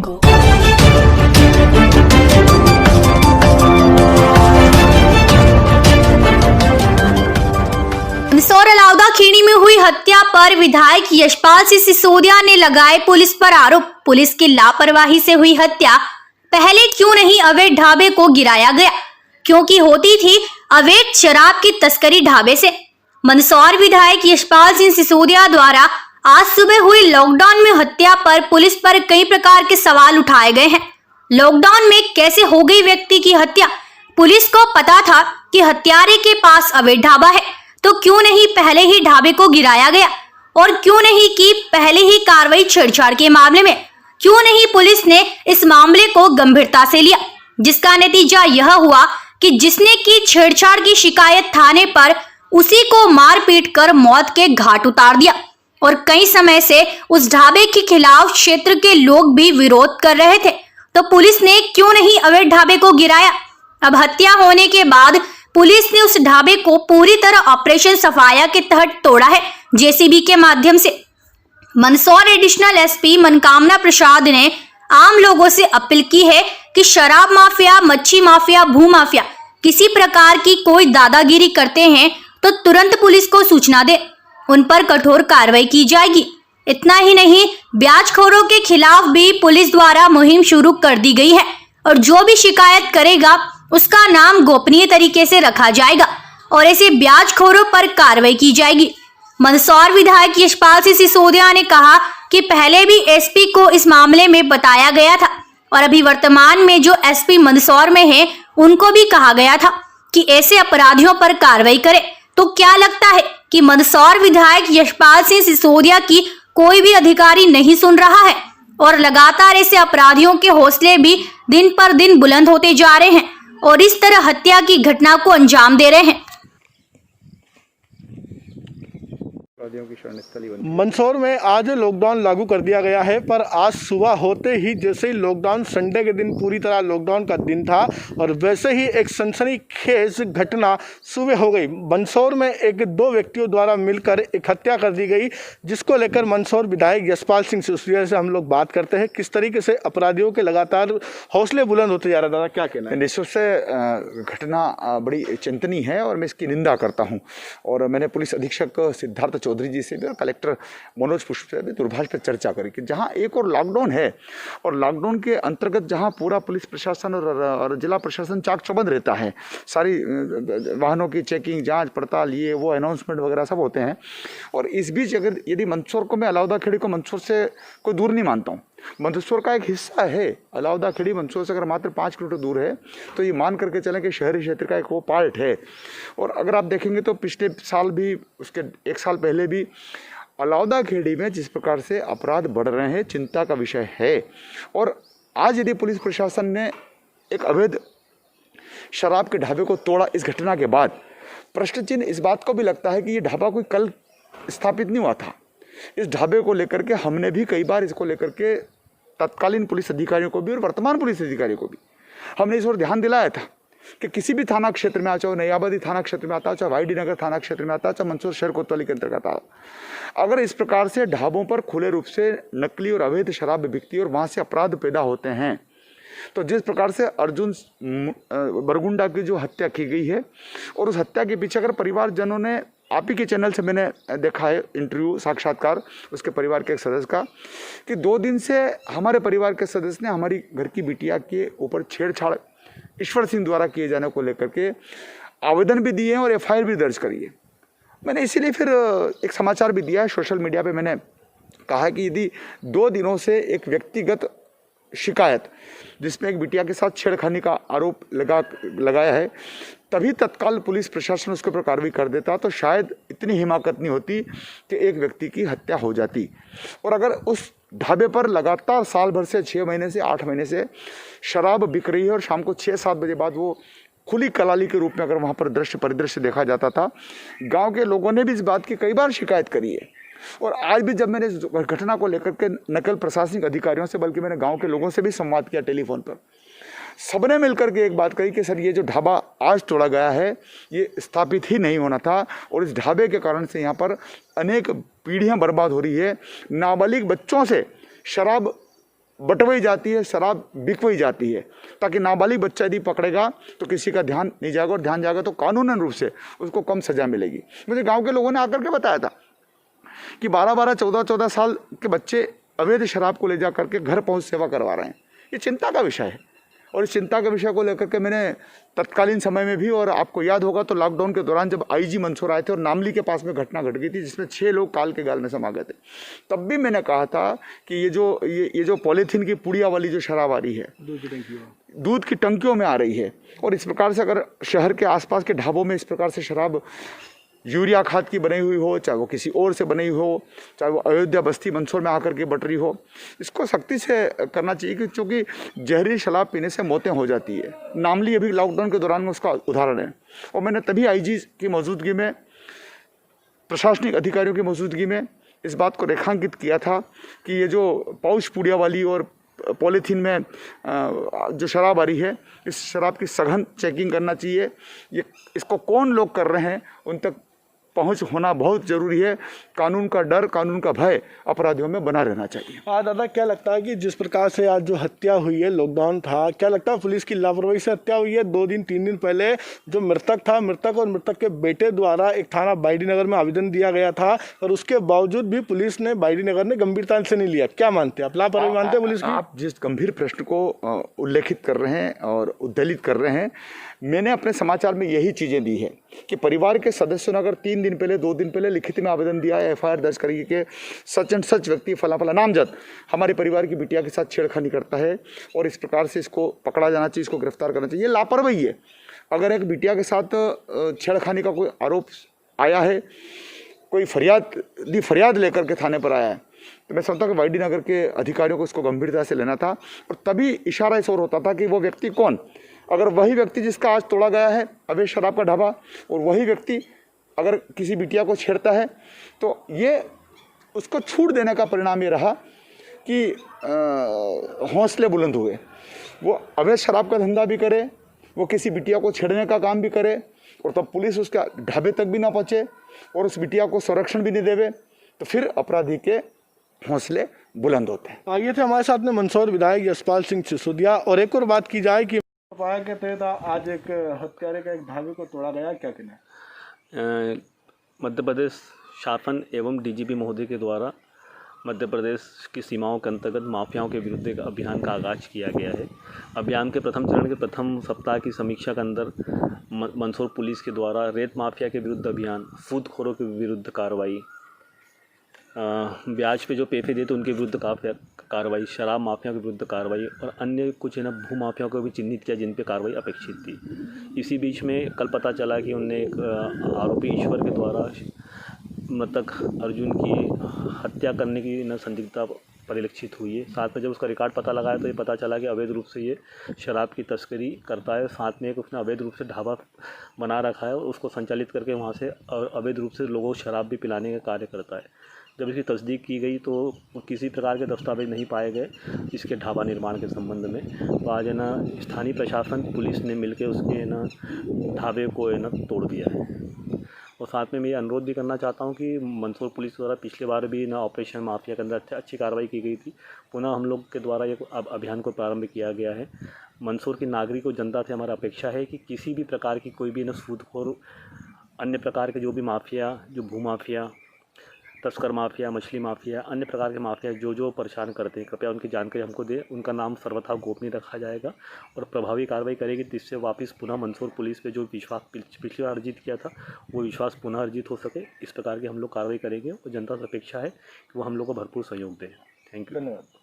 मंदसौर अलाउदा खेड़ी में हुई हत्या पर विधायक यशपाल सिंह सिसोदिया ने लगाए पुलिस पर आरोप। पुलिस की लापरवाही से हुई हत्या। पहले क्यों नहीं अवैध ढाबे को गिराया गया? क्योंकि होती थी अवैध शराब की तस्करी ढाबे से। मंदसौर विधायक यशपाल सिंह सिसोदिया द्वारा आज सुबह हुई लॉकडाउन में हत्या पर पुलिस पर कई प्रकार के सवाल उठाए गए हैं। लॉकडाउन में कैसे हो गई व्यक्ति की हत्या? पुलिस को पता था कि हत्यारे के पास अवैध ढाबा है, तो क्यों नहीं पहले ही ढाबे को गिराया गया? और क्यों नहीं की पहले ही कार्रवाई छेड़छाड़ के मामले में? क्यों नहीं पुलिस ने इस मामले को गंभीरता से लिया? जिसका नतीजा यह हुआ कि जिसने की छेड़छाड़ की शिकायत थाने पर, उसी को मार पीट कर मौत के घाट उतार दिया। और कई समय से उस ढाबे के खिलाफ क्षेत्र के लोग भी विरोध कर रहे थे, तो पुलिस ने क्यों नहीं अवैध ढाबे को गिराया? अब हत्या होने के बाद पुलिस ने उस ढाबे को पूरी तरह ऑपरेशन सफाया के तहत तोड़ा है, जेसीबी के माध्यम से। मंदसौर एडिशनल एसपी मनकामना प्रसाद ने आम लोगों से अपील की है कि शराब माफिया, मच्छी माफिया, भू माफिया किसी प्रकार की कोई दादागिरी करते हैं तो तुरंत पुलिस को सूचना दे, उन पर कठोर कार्रवाई की जाएगी। इतना ही नहीं, ब्याजखोरों के खिलाफ भी पुलिस द्वारा मुहिम शुरू कर दी गई है और जो भी शिकायत करेगा उसका नाम गोपनीय तरीके से रखा जाएगा और ऐसे ब्याजखोरों पर कार्रवाई की जाएगी। मंदसौर विधायक यशपाल सिंह सिसोदिया ने कहा कि पहले भी एसपी को इस मामले में बताया गया था और अभी वर्तमान में जो एसपी मंदसौर में है उनको भी कहा गया था कि ऐसे अपराधियों पर कार्रवाई करें। तो क्या लगता है कि मंदसौर विधायक यशपाल सिंह सिसोदिया की कोई भी अधिकारी नहीं सुन रहा है और लगातार ऐसे अपराधियों के हौसले भी दिन पर दिन बुलंद होते जा रहे हैं और इस तरह हत्या की घटना को अंजाम दे रहे हैं। मंदसौर में आज लॉकडाउन लागू कर दिया गया है, पर आज सुबह होते ही जैसे ही लॉकडाउन, संडे के दिन पूरी तरह लॉकडाउन का दिन था और वैसे ही एक सनसनीखेज घटना सुबह हो गई। मंदसौर में दो व्यक्तियों द्वारा मिलकर एक हत्या कर दी गई, जिसको लेकर मंदसौर विधायक यशपाल सिंह सिसोदिया से हम लोग बात करते हैं। किस तरीके से अपराधियों के लगातार हौसले बुलंद होते जा रहा है, दादा क्या कहना है? निश्चित से घटना बड़ी चिंतनीय है और मैं इसकी निंदा करता हूँ। और मैंने पुलिस अधीक्षक सिद्धार्थ चौधरी जी से भी और कलेक्टर मनोज पुष्प से भी दूरभाष पर चर्चा करी कि जहां एक और लॉकडाउन है और लॉकडाउन के अंतर्गत जहां पूरा पुलिस प्रशासन और जिला प्रशासन चाक चौबंद रहता है, सारी वाहनों की चेकिंग, जांच पड़ताल, ये वो अनाउंसमेंट वगैरह सब होते हैं। और इस बीच अगर यदि मंदसौर को, मैं अलाउदा खेड़ी को मंदसौर से कोई दूर नहीं मानता हूँ, मंदसौर का एक हिस्सा है। अलाउदा खेड़ी मंदसौर से अगर मात्र 5 किलोमीटर दूर है तो ये मान करके चलें कि शहरी क्षेत्र का एक वो पार्ट है। और अगर आप देखेंगे तो पिछले साल भी, उसके 1 साल पहले भी अलाउदा खेड़ी में जिस प्रकार से अपराध बढ़ रहे हैं, चिंता का विषय है। और आज यदि पुलिस प्रशासन ने एक अवैध शराब के ढाबे को तोड़ा इस घटना के बाद, प्रश्न चिन्ह इस बात को भी लगता है कि ये ढाबा कोई कल स्थापित नहीं हुआ था। इस ढाबे को लेकर के हमने भी कई बार इसको लेकर के तत्कालीन पुलिस अधिकारियों को भी और वर्तमान पुलिस अधिकारियों को भी हमने इस ओर ध्यान दिलाया था कि किसी भी थाना क्षेत्र में आ, चाहे नयाबादी थाना क्षेत्र में आता हो, चाहे वाईडी नगर थाना क्षेत्र में आता हो, चाहे मंदसौर शहर कोतवाली के अंतर्गत आता हो, अगर इस प्रकार से ढाबों पर खुले रूप से नकली और अवैध शराब बिकती है और वहाँ से अपराध पैदा होते हैं, तो जिस प्रकार से अर्जुन बरगुंडा की जो हत्या की गई है और उस हत्या के पीछे अगर परिवारजनों ने, आप ही के चैनल से मैंने देखा है इंटरव्यू, साक्षात्कार उसके परिवार के एक सदस्य का, कि 2 दिन से हमारे परिवार के सदस्य ने हमारी घर की बिटिया के ऊपर छेड़छाड़ ईश्वर सिंह द्वारा किए जाने को लेकर के आवेदन भी दिए हैं और एफआईआर भी दर्ज करी है। मैंने इसीलिए फिर एक समाचार भी दिया है सोशल मीडिया पे। मैंने कहा है कि यदि 2 दिनों से एक व्यक्तिगत शिकायत जिसमें एक बिटिया के साथ छेड़खानी का आरोप लगाया है, तभी तत्काल पुलिस प्रशासन उसके ऊपर कार्रवाई कर देता तो शायद इतनी हिमाकत नहीं होती कि एक व्यक्ति की हत्या हो जाती। और अगर उस ढाबे पर लगातार साल भर से 6 महीने से 8 महीने से शराब बिक रही है और शाम को 6-7 बजे बाद वो खुली कलाली के रूप में अगर वहाँ पर परिदृश्य देखा जाता था, गांव के लोगों ने भी इस बात की कई बार शिकायत करी है। और आज भी जब मैंने इस घटना को लेकर के नकल प्रशासनिक अधिकारियों से, बल्कि मैंने गांव के लोगों से भी संवाद किया टेलीफोन पर, सबने मिलकर के एक बात कही कि सर ये जो ढाबा आज तोड़ा गया है ये स्थापित ही नहीं होना था और इस ढाबे के कारण से यहाँ पर अनेक पीढ़ियाँ बर्बाद हो रही है। नाबालिग बच्चों से शराब बटवाई जाती है, शराब बिकवाई जाती है, ताकि नाबालिग बच्चा यदि पकड़ेगा तो किसी का ध्यान नहीं जाएगा, और ध्यान जाएगा तो कानूनन रूप से उसको कम सजा मिलेगी। मुझे गांव के लोगों ने आकर के बताया था कि 12-12, 14-14 साल के बच्चे अवैध शराब को ले जा करके घर पहुंच सेवा करवा रहे हैं। ये चिंता का विषय है, और इस चिंता के विषय को लेकर के मैंने तत्कालीन समय में भी, और आपको याद होगा तो लॉकडाउन के दौरान जब आईजी मंदसौर आए थे और नामली के पास में घटना घट गई थी जिसमें 6 लोग काल के गाल में समा गए थे, तब भी मैंने कहा था कि ये जो पॉलीथीन की पुड़िया वाली जो शराब आ रही है, दूध की टंकियों में आ रही है, और इस प्रकार से अगर शहर के आसपास के ढाबों में इस प्रकार से शराब यूरिया खाद की बनी हुई हो, चाहे वो किसी और से बनी हुई हो, चाहे वो अयोध्या बस्ती मंदसौर में आकर के बट रही हो, इसको सख्ती से करना चाहिए, क्योंकि जहरीली शराब पीने से मौतें हो जाती है। नामली अभी लॉकडाउन के दौरान में उसका उदाहरण है, और मैंने तभी आईजी की मौजूदगी में, प्रशासनिक अधिकारियों की मौजूदगी में इस बात को रेखांकित किया था कि ये जो पाउच पुड़िया वाली और पॉलीथीन में जो शराब आ रही है, इस शराब की सघन चेकिंग करना चाहिए। ये इसको कौन लोग कर रहे हैं उन तक पहुंच होना बहुत ज़रूरी है। कानून का डर, कानून का भय अपराधियों में बना रहना चाहिए। दादा, क्या लगता है कि जिस प्रकार से आज जो हत्या हुई है, लॉकडाउन था, क्या लगता है पुलिस की लापरवाही से हत्या हुई है? 2 दिन 3 दिन पहले जो मृतक था, मृतक और मृतक के बेटे द्वारा एक थाना बायडी नगर में आवेदन दिया गया था, और उसके बावजूद भी पुलिस ने, बायडी नगर ने गंभीरता से नहीं लिया। क्या मानते हैं आप, लापरवाही मानते हैं पुलिस की? आप जिस गंभीर प्रश्न को उल्लेखित कर रहे हैं और उद्दलित कर रहे हैं, मैंने अपने समाचार में यही चीज़ें दी है कि परिवार के सदस्यों ने अगर 3 दिन पहले, 2 दिन पहले लिखित में आवेदन दिया है, FIR दर्ज करिए कि सच एंड सच व्यक्ति फला फला नामजद हमारे परिवार की बिटिया के साथ छेड़खानी करता है, और इस प्रकार से इसको पकड़ा जाना चाहिए, इसको गिरफ्तार करना चाहिए। ये लापरवाही है। अगर एक बिटिया के साथ छेड़खानी का कोई आरोप आया है, कोई फरियाद लेकर के थाने पर आया है, तो मैं समझता हूँ कि वाईडी नगर के अधिकारियों को इसको गंभीरता से लेना था, और तभी इशारा इस ओर होता था कि वो व्यक्ति कौन। अगर वही व्यक्ति जिसका आज तोड़ा गया है अवैध शराब का ढाबा, और वही व्यक्ति अगर किसी बिटिया को छेड़ता है, तो ये उसको छूट देने का परिणाम ये रहा कि हौसले बुलंद हुए। वो अवैध शराब का धंधा भी करे, वो किसी बिटिया को छेड़ने का काम भी करे, और तब पुलिस उसका ढाबे तक भी ना पहुँचे और उस बिटिया को संरक्षण भी नहीं देवे, तो फिर अपराधी के हौसले बुलंद होते हैं। ये थे हमारे साथ में मंदसौर विधायक यशपाल सिंह सिसोदिया। और एक और बात की जाए कि पाया के तहत आज एक हत्यारे का एक ढाबे को तोड़ा गया, क्या कहना है? मध्य प्रदेश शासन एवं DGP महोदय के द्वारा मध्य प्रदेश की सीमाओं के अंतर्गत माफियाओं के विरुद्ध एक अभियान का आगाज किया गया है। अभियान के प्रथम चरण के प्रथम सप्ताह की समीक्षा के अंदर मंदसौर पुलिस के द्वारा रेत माफिया के विरुद्ध अभियान, सूदखोरों के विरुद्ध कार्रवाई, ब्याज पे जो पैसे देते उनके विरुद्ध कार्रवाई, शराब माफिया के विरुद्ध कार्रवाई, और अन्य कुछ है ना भू माफियाओं को भी चिन्हित किया जिन पे कार्रवाई अपेक्षित थी। इसी बीच में कल पता चला कि उनने एक आरोपी ईश्वर के द्वारा मृतक अर्जुन की हत्या करने की न संदिग्धता परिलक्षित हुई है। साथ में जब उसका रिकॉर्ड पता लगाया तो ये पता चला कि अवैध रूप से ये शराब की तस्करी करता है। साथ में एक उसने अवैध रूप से ढाबा बना रखा है और उसको संचालित करके वहाँ से अवैध रूप से लोगों को शराब भी पिलाने का कार्य करता है। जब इसकी तस्दीक की गई तो किसी प्रकार के दस्तावेज नहीं पाए गए इसके ढाबा निर्माण के संबंध में। तो आज है ना स्थानीय प्रशासन, पुलिस ने मिलकर उसके है ना ढाबे को है ना तोड़ दिया है। और साथ में मैं ये अनुरोध भी करना चाहता हूँ कि मंदसौर पुलिस द्वारा पिछले बार भी ना ऑपरेशन माफिया के अंदर अच्छी कार्रवाई की गई थी। पुनः हम लोग के द्वारा ये अभियान को प्रारंभ किया गया है। मंदसौर की नागरिक और जनता से हमारा अपेक्षा है कि किसी भी प्रकार की कोई भी ना सूदखोर, अन्य प्रकार के जो भी माफिया, जो भू माफिया, तस्कर माफिया, मछली माफिया, अन्य प्रकार के माफिया जो परेशान करते हैं, कृपया उनकी जानकारी हमको दें। उनका नाम सर्वथा गोपनीय रखा जाएगा और प्रभावी कार्रवाई करेगी, जिससे वापस पुनः मंदसौर पुलिस पे जो विश्वास पिछली बार अर्जित किया था वो विश्वास पुनः अर्जित हो सके। इस प्रकार की हम लोग कार्रवाई करेंगे और जनता से अपेक्षा है कि वो हम लोग को भरपूर सहयोग दें। Thank you. धन्यवाद।